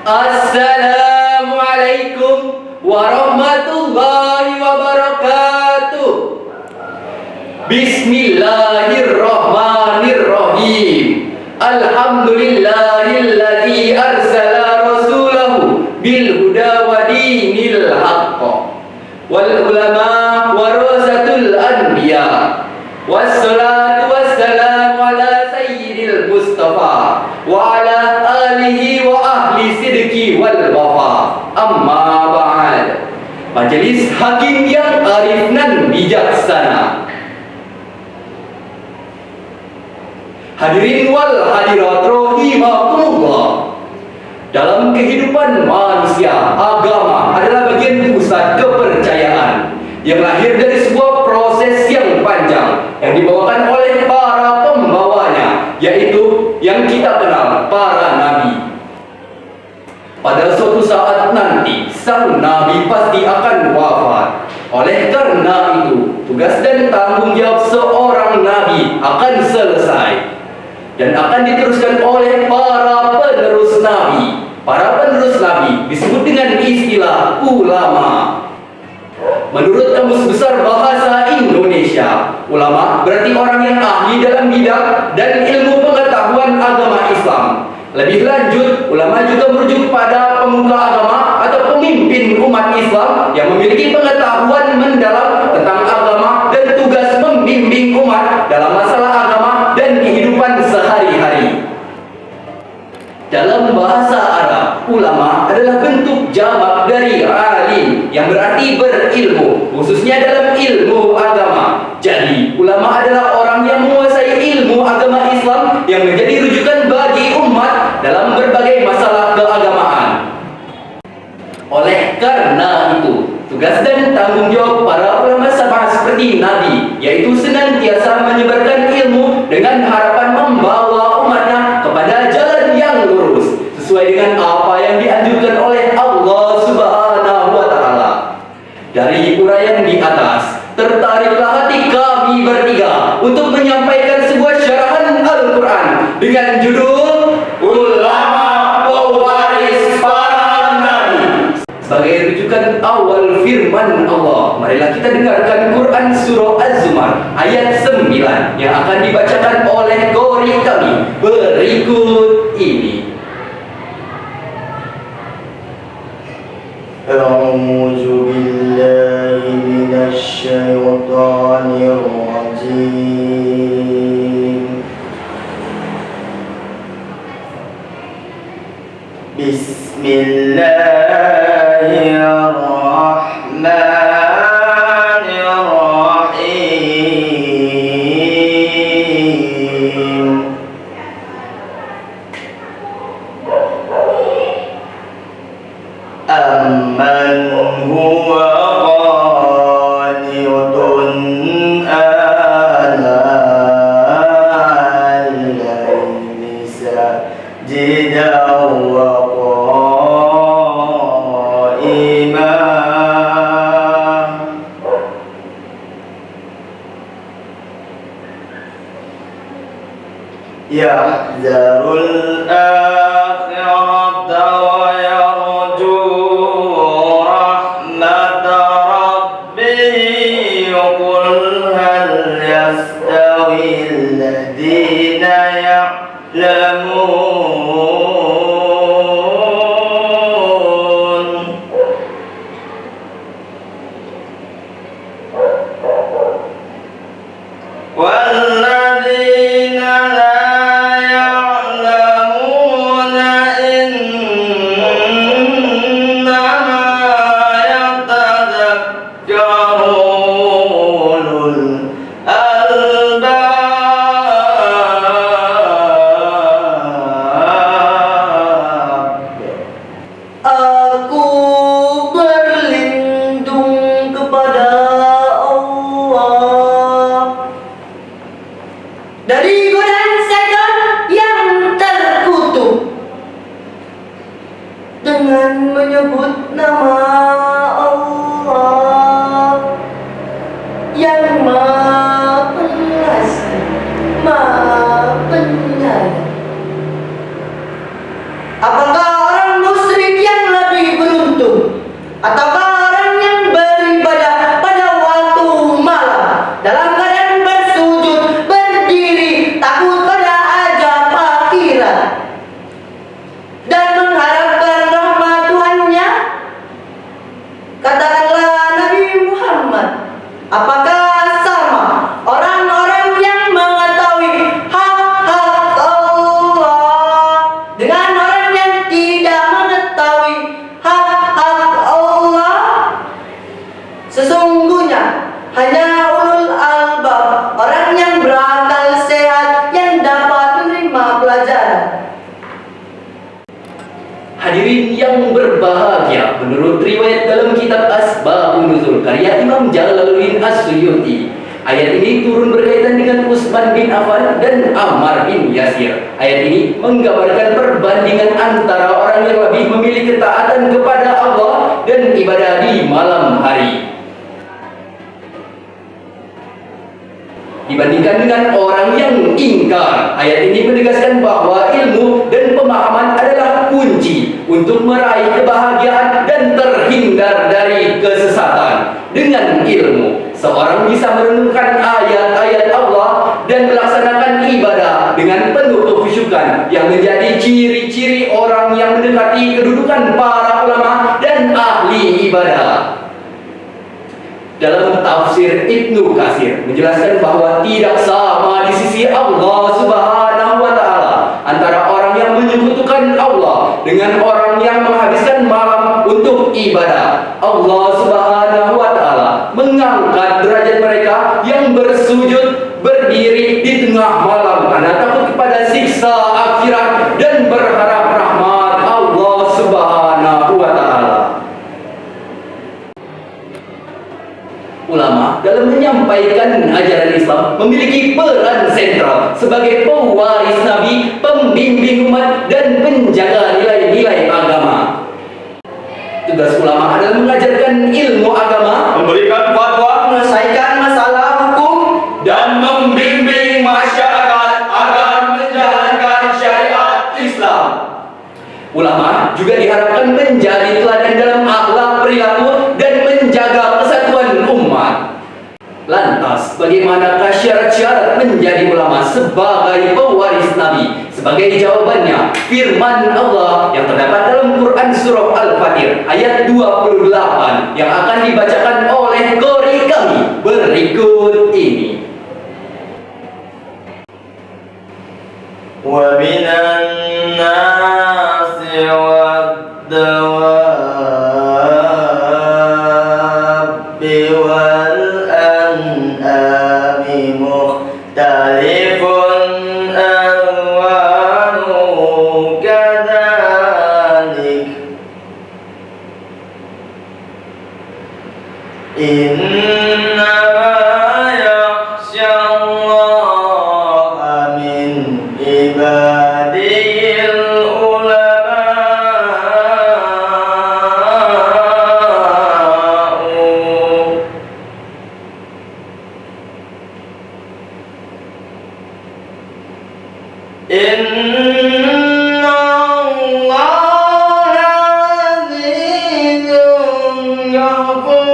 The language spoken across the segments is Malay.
Assalamualaikum warahmatullahi wabarakatuh. Bismillahirrahmanirrahim. Alhamdulillahilladzi arsala rasulahu bil huda wa dinil haqq. Wal ulama warasatul anbiya. Wassalatu wassalamu ala sayyidil mustafa wa ala alihi wa ahli sidqi wal wafa. Amma ba'd. Majelis hakim yang arif dan bijaksana, hadirin wal hadirat rahimakumullah. Dalam kehidupan manusia, agama adalah bagian pusat kepercayaan yang lahir dari sebuah proses yang panjang yang dibawakan oleh para pembawanya, yaitu yang kita kenal para nabi. Pada suatu saat nanti, sang nabi pasti akan wafat. Oleh karena itu, tugas dan tanggung jawab seorang nabi akan selesai dan akan diteruskan oleh para penerus nabi. Para penerus nabi disebut dengan istilah ulama. Menurut Kamus Besar Bahasa Indonesia, ulama berarti orang yang ahli dalam bidang dan ilmu pengetahuan agama Islam. Lebih lanjut, ulama juga merujuk pada pemuka agama atau pemimpin umat Islam yang memiliki pengetahuan mendalam tentang agama dan tugas membimbing umat dalam masalah agama dan kehidupan sehari-hari. Dalam bahasa Arab, ulama adalah bentuk jamak dari alim yang berarti berilmu, khususnya dalam ilmu agama. Jadi, ulama adalah orang yang menguasai ilmu agama Islam yang menjadi rujukan bagi umat dalam berbagai masalah keagamaan. Oleh karena itu, tugas dan tanggung jawab para ulama sama seperti Nabi, yaitu senantiasa menyebarkan ilmu dengan harapan membawa umatnya kepada jalan yang lurus sesuai dengan apa yang dianjurkan oleh Allah Subhanahu wa Ta'ala. Dari uraian di atas, tertariklah hati kami bertiga untuk menyampaikan sebuah syarahan Al-Quran dengan judul Ulama Pewaris Para Nabi. Sebagai rujukan awal firman Allah, marilah kita dengarkan Quran Surah Az-Zumar ayat 9 yang akan dibacakan oleh qori kami berikut ini. A'udzu billahi minasy syaithanir rajim. Bismillahirrahmanirrahim. Amman huwa qanitun ana al-layli sajidan wa qa'iman yahzarul akhirata wa yarju rahmata rabbih. Qul hal yastawi alladhina ya'lamun walladhina la ya'lamuna innama yatadhakkaru ulul albab. Aku berlindung kepada Allah dari godaan setan yang terkutuk dengan menyebut nama Allah yang Maha Pengasih, Maha Penyayang. Apakah orang musyrik riwayat dalam kitab Asbabun Nuzul karya Imam Jalaluddin As-Suyuti. Ayat ini turun berkaitan dengan Utsman bin Affan dan Ammar bin Yasir. Ayat ini menggambarkan perbandingan antara orang yang lebih memilih ketaatan kepada Allah dan ibadah di malam hari dibandingkan dengan orang yang ingkar. Ayat ini menegaskan bahwa ilmu dan pemahaman adalah kunci untuk meraih kebahagiaan dan terhindar dari kesesatan. Dengan ilmu, seorang bisa merenungkan ayat-ayat Allah dan melaksanakan ibadah dengan penuh kekhusyukan yang menjadi ciri-ciri orang yang mendekati kedudukan para ulama dan ahli ibadah. Dalam tafsir Ibnu Katsir menjelaskan bahwa tidak sama di sisi Allah Subhanahu wa taala antara orang yang menyekutukan Allah dengan orang yang menghabiskan malam untuk ibadah. Allah Subhanahu wa taala mengangkat derajat mereka yang bersujud berdiri di tengah malam karena takut kepada siksa akhirat dan berharap rahmat Allah Subhanahu wa taala. Ulama dalam menyampaikan ajaran Islam memiliki peran sentral sebagai pewaris Nabi, pembimbing umat, dan penjaga nilai-nilai agama. Tugas ulama adalah mengajarkan ilmu agama, memberikan fatwa, Menyelesaikan masalah hukum dan membimbing masyarakat agar menjalankan syariat Islam. Ulama juga diharapkan menjadi teladan dalam akhlak perilaku dan menjaga kesatuan umat. Lantas, bagaimanakah syarat-syarat menjadi ulama sebagai pewaris Nabi? Sebagai jawabannya, firman Allah yang terdapat dalam Quran Surah Al-Fatir ayat 28 yang akan dibacakan oleh qori kami berikut ini. wa minan nasi wad-dawabbi wal an'ami mukhtalifun alwanuhu kadhalik innama yakhsha Allah min ibadihil ulama'u. Inna Allaha azizun ghafur.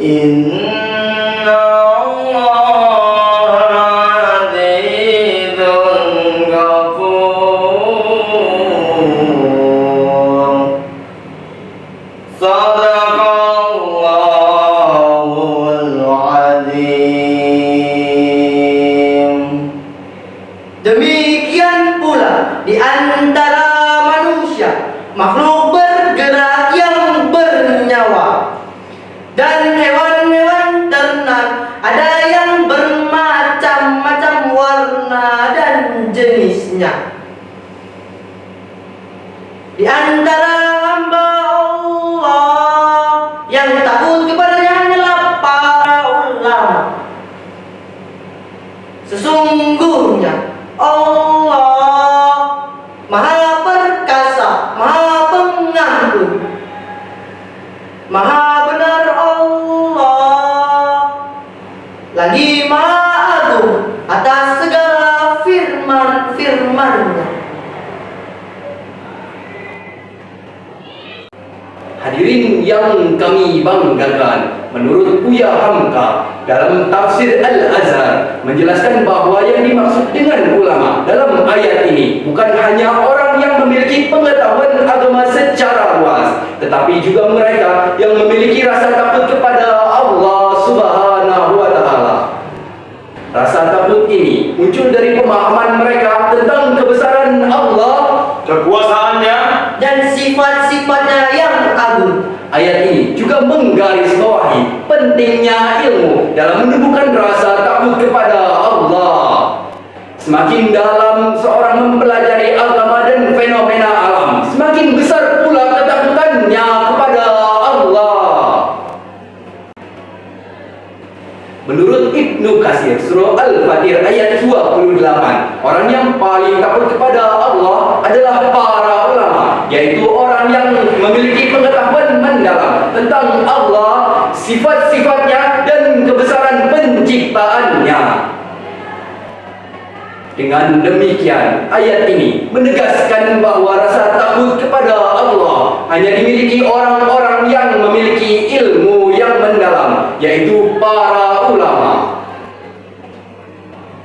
Inna Allaha azizun ghafur. Sadaqallahul azim. Demikian pula di antara manusia, makhluk bergerak yang bernyawa, dan hewan-hewan ternak, ada yang bermacam-macam warna dan jenisnya. Di antara hamba Allah yang takut kepadanya hanyalah para ulama. Sesungguhnya Allah Maha Perkasa, Maha Pengampun, Maha benar Allah, lagi Maha Agung atas segala firman-firman-Nya. Hadirin yang kami banggakan, menurut Buya Hamka dalam tafsir Al-Azhar menjelaskan bahwa yang dimaksud dengan ulama dalam ayat ini bukan hanya orang yang memiliki pengetahuan agama secara luas, tetapi juga mereka yang memiliki rasa takut kepada Allah Subhanahu wa taala. Rasa takut ini muncul dari pemahaman mereka tentang kebesaran Allah, Kekuasaannya dan sifat-sifatnya yang agung. Ayat ini juga menggarisbawahi pentingnya ilmu dalam menumbuhkan rasa takut kepada Allah. Semakin dalam seorang mempelajari agama dan fenomena alam, semakin besar pula ketakutannya kepada Allah. Menurut Ibnu Katsir, surah Al-Fatir ayat 28, orang yang paling takut kepada Allah adalah para ulama, yaitu orang yang memiliki pengetahuan mendalam tentang Allah, sifat-sifatnya dan kebesaran penciptaannya. Dengan demikian, ayat ini menegaskan bahwa rasa takut kepada Allah hanya dimiliki orang-orang yang memiliki ilmu yang mendalam, yaitu para ulama.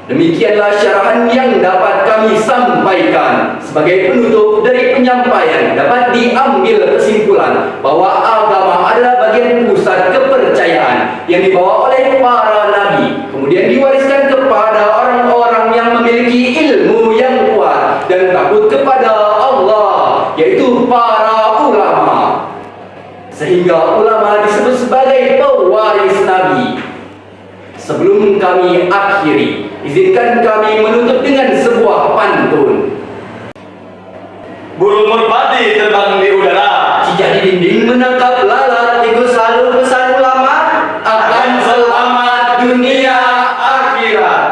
Demikianlah syarahan yang dapat kami sampaikan. Sebagai penutup dari penyampaian, dapat diambil kesimpulan bahwa agama adalah bagian pusat kepercayaan yang dibawa oleh para nabi, kemudian diwariskan kepada orang-orang yang memiliki ilmu yang kuat dan takut kepada Allah, yaitu para ulama. Sehingga ulama disebut sebagai pewaris nabi. Sebelum kami akhiri, izinkan kami menutup dengan sebuah pantun. Burung merpati terbang di udara, Cicak di dinding menangkap lalat, Ikut selalu pesan ulama. akan selamat dunia akhirat.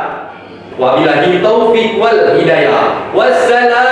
Wabillahi taufik wal hidayah. Wassalam.